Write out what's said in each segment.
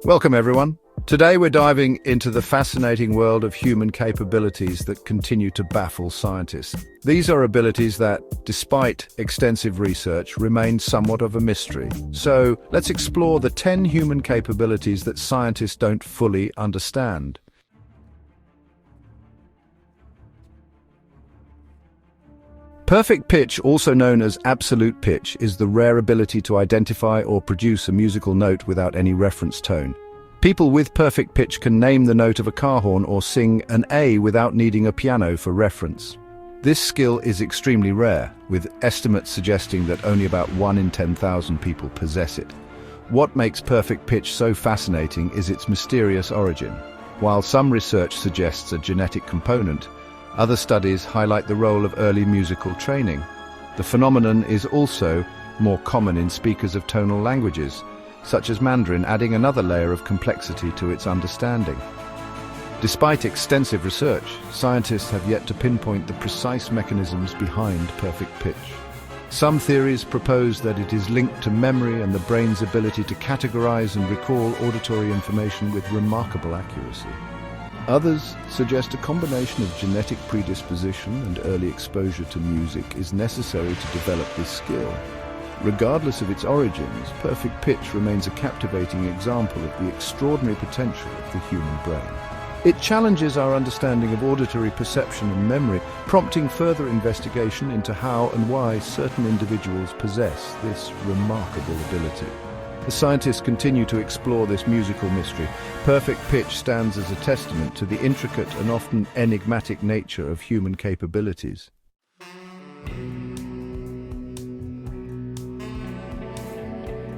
Welcome, everyone. Today we're diving into the fascinating world of human capabilities that continue to baffle scientists. These are abilities that, despite extensive research, remain somewhat of a mystery. So, let's explore the 10 human capabilities that scientists don't fully understand. Perfect pitch, also known as absolute pitch, is the rare ability to identify or produce a musical note without any reference tone. People with perfect pitch can name the note of a car horn or sing an A without needing a piano for reference. This skill is extremely rare, with estimates suggesting that only about 1 in 10,000 people possess it. What makes perfect pitch so fascinating is its mysterious origin. While some research suggests a genetic component, other studies highlight the role of early musical training. The phenomenon is also more common in speakers of tonal languages, such as Mandarin, adding another layer of complexity to its understanding. Despite extensive research, scientists have yet to pinpoint the precise mechanisms behind perfect pitch. Some theories propose that it is linked to memory and the brain's ability to categorize and recall auditory information with remarkable accuracy. Others suggest a combination of genetic predisposition and early exposure to music is necessary to develop this skill. Regardless of its origins, perfect pitch remains a captivating example of the extraordinary potential of the human brain. It challenges our understanding of auditory perception and memory, prompting further investigation into how and why certain individuals possess this remarkable ability. As scientists continue to explore this musical mystery, perfect pitch stands as a testament to the intricate and often enigmatic nature of human capabilities.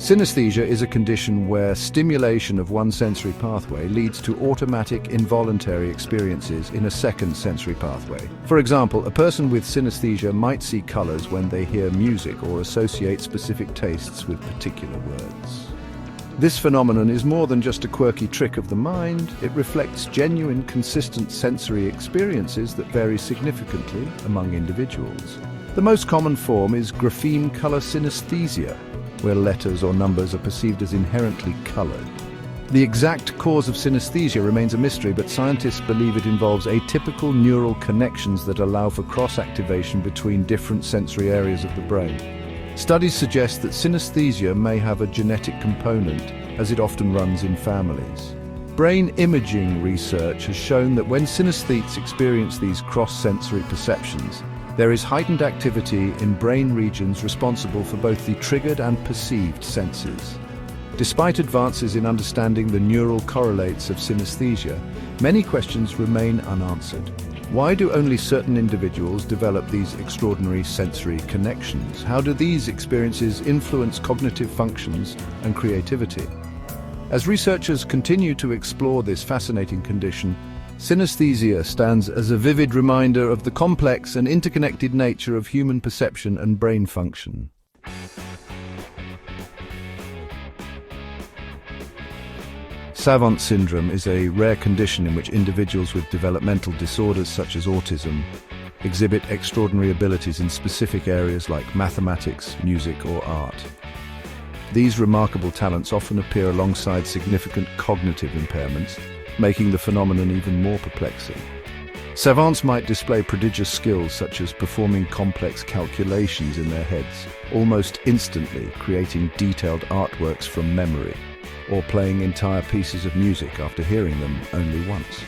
Synesthesia is a condition where stimulation of one sensory pathway leads to automatic involuntary experiences in a second sensory pathway. For example, a person with synesthesia might see colors when they hear music or associate specific tastes with particular words. This phenomenon is more than just a quirky trick of the mind. It reflects genuine, consistent sensory experiences that vary significantly among individuals. The most common form is grapheme color synesthesia, where letters or numbers are perceived as inherently colored. The exact cause of synesthesia remains a mystery, but scientists believe it involves atypical neural connections that allow for cross-activation between different sensory areas of the brain. Studies suggest that synesthesia may have a genetic component, as it often runs in families. Brain imaging research has shown that when synesthetes experience these cross-sensory perceptions, there is heightened activity in brain regions responsible for both the triggered and perceived senses. Despite advances in understanding the neural correlates of synesthesia, many questions remain unanswered. Why do only certain individuals develop these extraordinary sensory connections? How do these experiences influence cognitive functions and creativity? As researchers continue to explore this fascinating condition, synesthesia stands as a vivid reminder of the complex and interconnected nature of human perception and brain function. Savant Syndrome is a rare condition in which individuals with developmental disorders such as autism exhibit extraordinary abilities in specific areas like mathematics, music, or art. These remarkable talents often appear alongside significant cognitive impairments, making the phenomenon even more perplexing. Savants might display prodigious skills such as performing complex calculations in their heads, almost instantly creating detailed artworks from memory, or playing entire pieces of music after hearing them only once.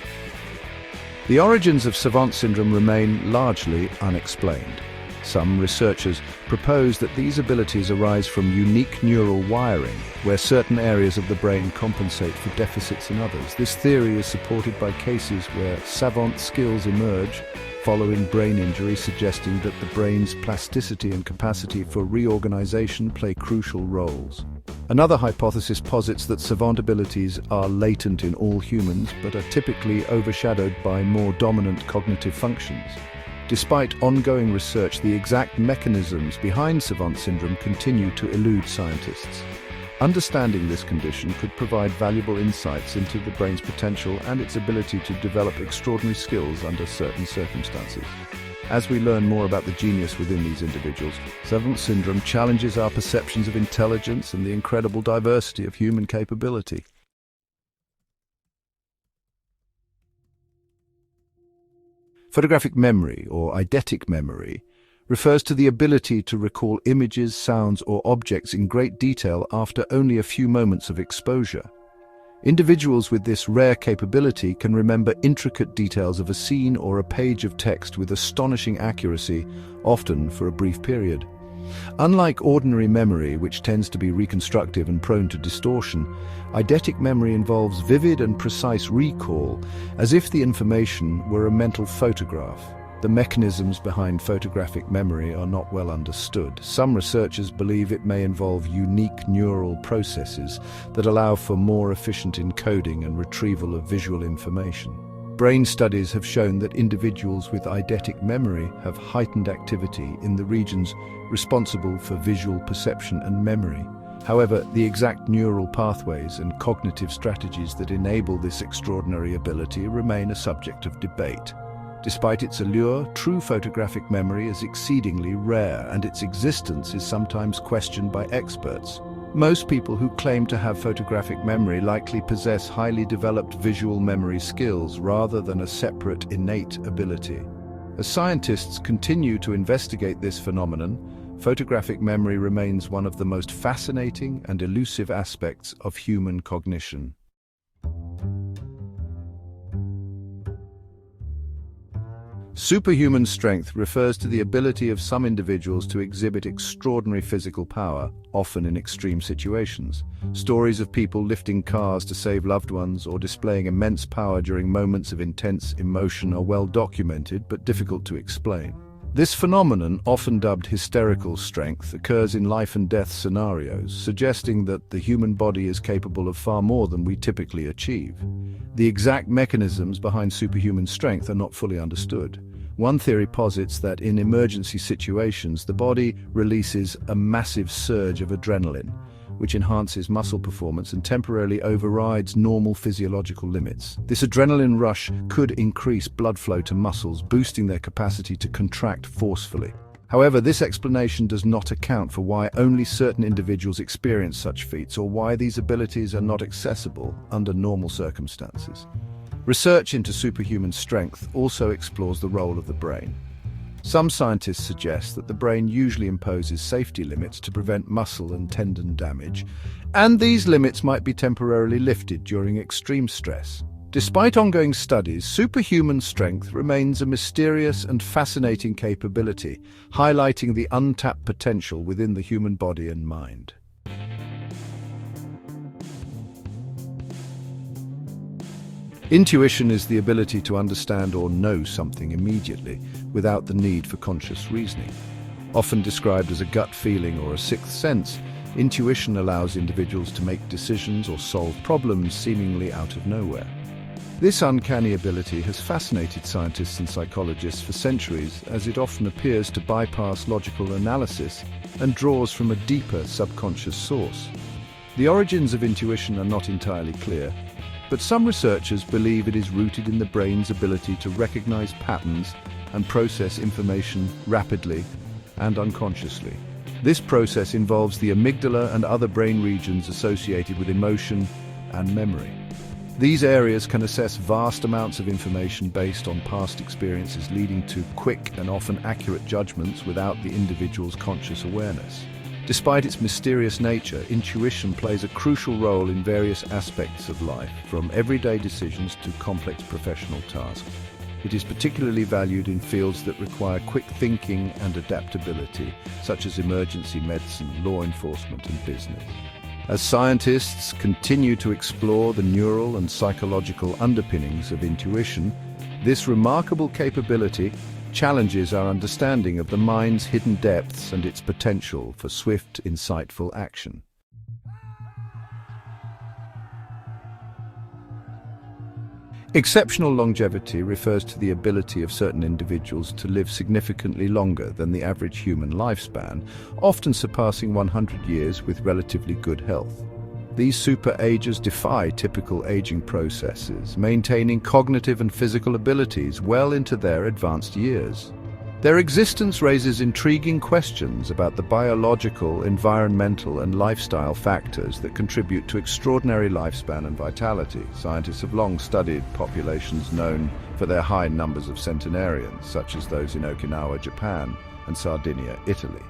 The origins of Savant Syndrome remain largely unexplained. Some researchers propose that these abilities arise from unique neural wiring, where certain areas of the brain compensate for deficits in others. This theory is supported by cases where savant skills emerge following brain injury, suggesting that the brain's plasticity and capacity for reorganization play crucial roles. Another hypothesis posits that savant abilities are latent in all humans, but are typically overshadowed by more dominant cognitive functions. Despite ongoing research, the exact mechanisms behind Savant Syndrome continue to elude scientists. Understanding this condition could provide valuable insights into the brain's potential and its ability to develop extraordinary skills under certain circumstances. As we learn more about the genius within these individuals, Savant Syndrome challenges our perceptions of intelligence and the incredible diversity of human capability. Photographic memory, or eidetic memory, refers to the ability to recall images, sounds, or objects in great detail after only a few moments of exposure. Individuals with this rare capability can remember intricate details of a scene or a page of text with astonishing accuracy, often for a brief period. Unlike ordinary memory, which tends to be reconstructive and prone to distortion, eidetic memory involves vivid and precise recall, as if the information were a mental photograph. The mechanisms behind photographic memory are not well understood. Some researchers believe it may involve unique neural processes that allow for more efficient encoding and retrieval of visual information. Brain studies have shown that individuals with eidetic memory have heightened activity in the regions responsible for visual perception and memory. However, the exact neural pathways and cognitive strategies that enable this extraordinary ability remain a subject of debate. Despite its allure, true photographic memory is exceedingly rare, and its existence is sometimes questioned by experts. Most people who claim to have photographic memory likely possess highly developed visual memory skills rather than a separate innate ability. As scientists continue to investigate this phenomenon, photographic memory remains one of the most fascinating and elusive aspects of human cognition. Superhuman strength refers to the ability of some individuals to exhibit extraordinary physical power, often in extreme situations. Stories of people lifting cars to save loved ones or displaying immense power during moments of intense emotion are well documented but difficult to explain. This phenomenon, often dubbed hysterical strength, occurs in life and death scenarios, suggesting that the human body is capable of far more than we typically achieve. The exact mechanisms behind superhuman strength are not fully understood. One theory posits that in emergency situations, the body releases a massive surge of adrenaline, which enhances muscle performance and temporarily overrides normal physiological limits. This adrenaline rush could increase blood flow to muscles, boosting their capacity to contract forcefully. However, this explanation does not account for why only certain individuals experience such feats or why these abilities are not accessible under normal circumstances. Research into superhuman strength also explores the role of the brain. Some scientists suggest that the brain usually imposes safety limits to prevent muscle and tendon damage, and these limits might be temporarily lifted during extreme stress. Despite ongoing studies, superhuman strength remains a mysterious and fascinating capability, highlighting the untapped potential within the human body and mind. Intuition is the ability to understand or know something immediately, without the need for conscious reasoning. Often described as a gut feeling or a sixth sense, intuition allows individuals to make decisions or solve problems seemingly out of nowhere. This uncanny ability has fascinated scientists and psychologists for centuries, as it often appears to bypass logical analysis and draws from a deeper subconscious source. The origins of intuition are not entirely clear, but some researchers believe it is rooted in the brain's ability to recognize patterns and process information rapidly and unconsciously. This process involves the amygdala and other brain regions associated with emotion and memory. These areas can assess vast amounts of information based on past experiences, leading to quick and often accurate judgments without the individual's conscious awareness. Despite its mysterious nature, intuition plays a crucial role in various aspects of life, from everyday decisions to complex professional tasks. It is particularly valued in fields that require quick thinking and adaptability, such as emergency medicine, law enforcement, and business. As scientists continue to explore the neural and psychological underpinnings of intuition, this remarkable capability challenges our understanding of the mind's hidden depths and its potential for swift, insightful action. Exceptional longevity refers to the ability of certain individuals to live significantly longer than the average human lifespan, often surpassing 100 years with relatively good health. These super agers defy typical aging processes, maintaining cognitive and physical abilities well into their advanced years. Their existence raises intriguing questions about the biological, environmental, and lifestyle factors that contribute to extraordinary lifespan and vitality. Scientists have long studied populations known for their high numbers of centenarians, such as those in Okinawa, Japan, and Sardinia, Italy.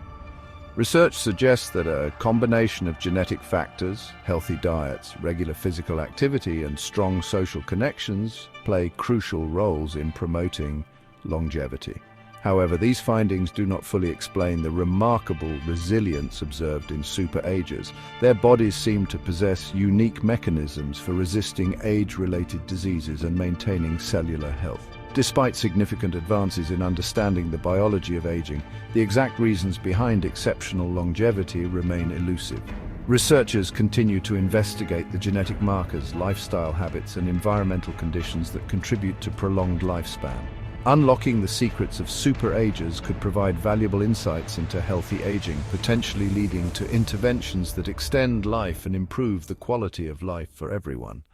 Research suggests that a combination of genetic factors, healthy diets, regular physical activity, and strong social connections play crucial roles in promoting longevity. However, these findings do not fully explain the remarkable resilience observed in superagers. Their bodies seem to possess unique mechanisms for resisting age-related diseases and maintaining cellular health. Despite significant advances in understanding the biology of aging, the exact reasons behind exceptional longevity remain elusive. Researchers continue to investigate the genetic markers, lifestyle habits, and environmental conditions that contribute to prolonged lifespan. Unlocking the secrets of superagers could provide valuable insights into healthy aging, potentially leading to interventions that extend life and improve the quality of life for everyone.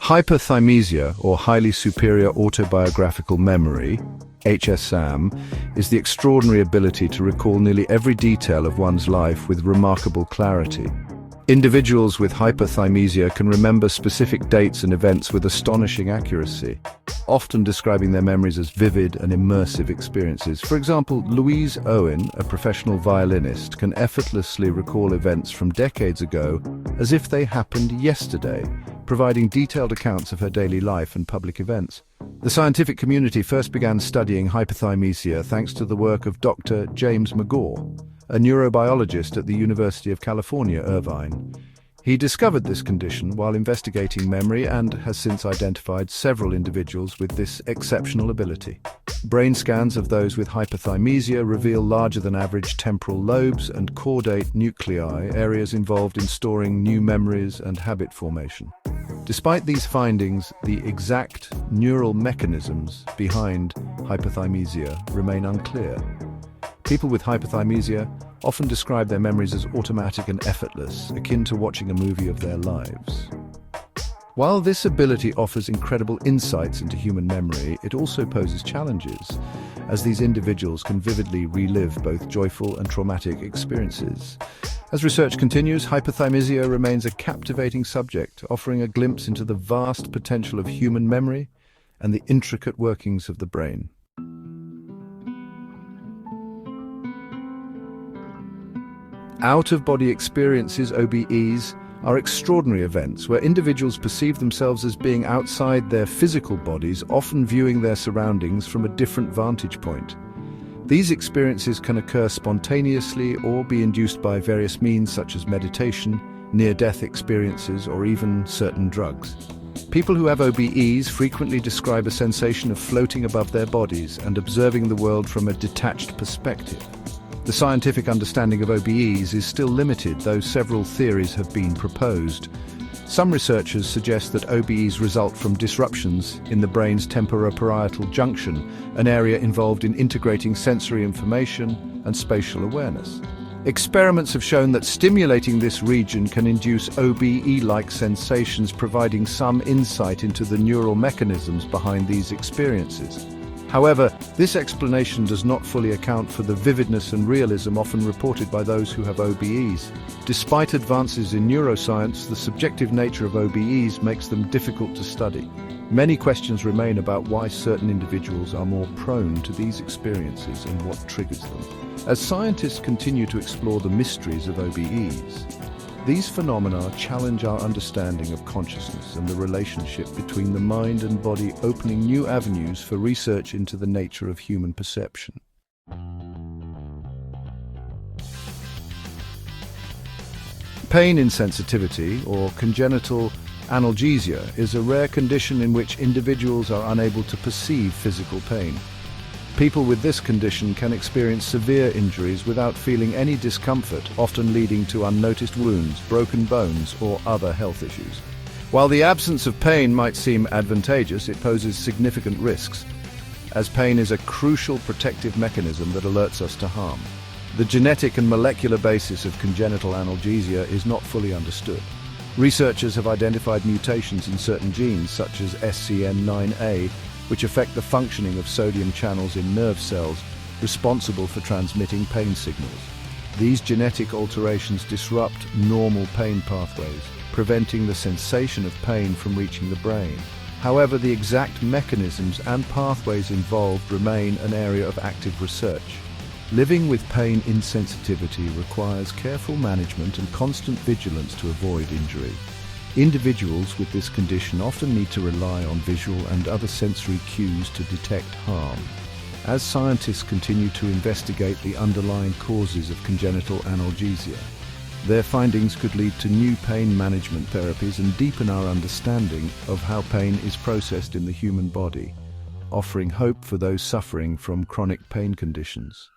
Hyperthymesia, or highly superior autobiographical memory, HSAM, is the extraordinary ability to recall nearly every detail of one's life with remarkable clarity. Individuals with hyperthymesia can remember specific dates and events with astonishing accuracy, often describing their memories as vivid and immersive experiences. For example, Louise Owen, a professional violinist, can effortlessly recall events from decades ago as if they happened yesterday, providing detailed accounts of her daily life and public events. The scientific community first began studying hyperthymesia thanks to the work of Dr. James McGaw, a neurobiologist at the University of California, Irvine. He discovered this condition while investigating memory and has since identified several individuals with this exceptional ability. Brain scans of those with hyperthymesia reveal larger than average temporal lobes and caudate nuclei, areas involved in storing new memories and habit formation. Despite these findings, the exact neural mechanisms behind hyperthymesia remain unclear. People with hyperthymesia often describe their memories as automatic and effortless, akin to watching a movie of their lives. While this ability offers incredible insights into human memory, it also poses challenges, as these individuals can vividly relive both joyful and traumatic experiences. As research continues, hyperthymesia remains a captivating subject, offering a glimpse into the vast potential of human memory and the intricate workings of the brain. Out-of-body experiences, OBEs, are extraordinary events where individuals perceive themselves as being outside their physical bodies, often viewing their surroundings from a different vantage point. These experiences can occur spontaneously or be induced by various means such as meditation, near-death experiences, or even certain drugs. People who have OBEs frequently describe a sensation of floating above their bodies and observing the world from a detached perspective. The scientific understanding of OBEs is still limited, though several theories have been proposed. Some researchers suggest that OBEs result from disruptions in the brain's temporoparietal junction, an area involved in integrating sensory information and spatial awareness. Experiments have shown that stimulating this region can induce OBE-like sensations, providing some insight into the neural mechanisms behind these experiences. However, this explanation does not fully account for the vividness and realism often reported by those who have OBEs. Despite advances in neuroscience, the subjective nature of OBEs makes them difficult to study. Many questions remain about why certain individuals are more prone to these experiences and what triggers them. As scientists continue to explore the mysteries of OBEs, these phenomena challenge our understanding of consciousness and the relationship between the mind and body, opening new avenues for research into the nature of human perception. Pain insensitivity, or congenital analgesia, is a rare condition in which individuals are unable to perceive physical pain. People with this condition can experience severe injuries without feeling any discomfort, often leading to unnoticed wounds, broken bones, or other health issues. While the absence of pain might seem advantageous, it poses significant risks, as pain is a crucial protective mechanism that alerts us to harm. The genetic and molecular basis of congenital analgesia is not fully understood. Researchers have identified mutations in certain genes, such as SCN9A, which affect the functioning of sodium channels in nerve cells responsible for transmitting pain signals. These genetic alterations disrupt normal pain pathways, preventing the sensation of pain from reaching the brain. However, the exact mechanisms and pathways involved remain an area of active research. Living with pain insensitivity requires careful management and constant vigilance to avoid injury. Individuals with this condition often need to rely on visual and other sensory cues to detect harm. As scientists continue to investigate the underlying causes of congenital analgesia, their findings could lead to new pain management therapies and deepen our understanding of how pain is processed in the human body, offering hope for those suffering from chronic pain conditions.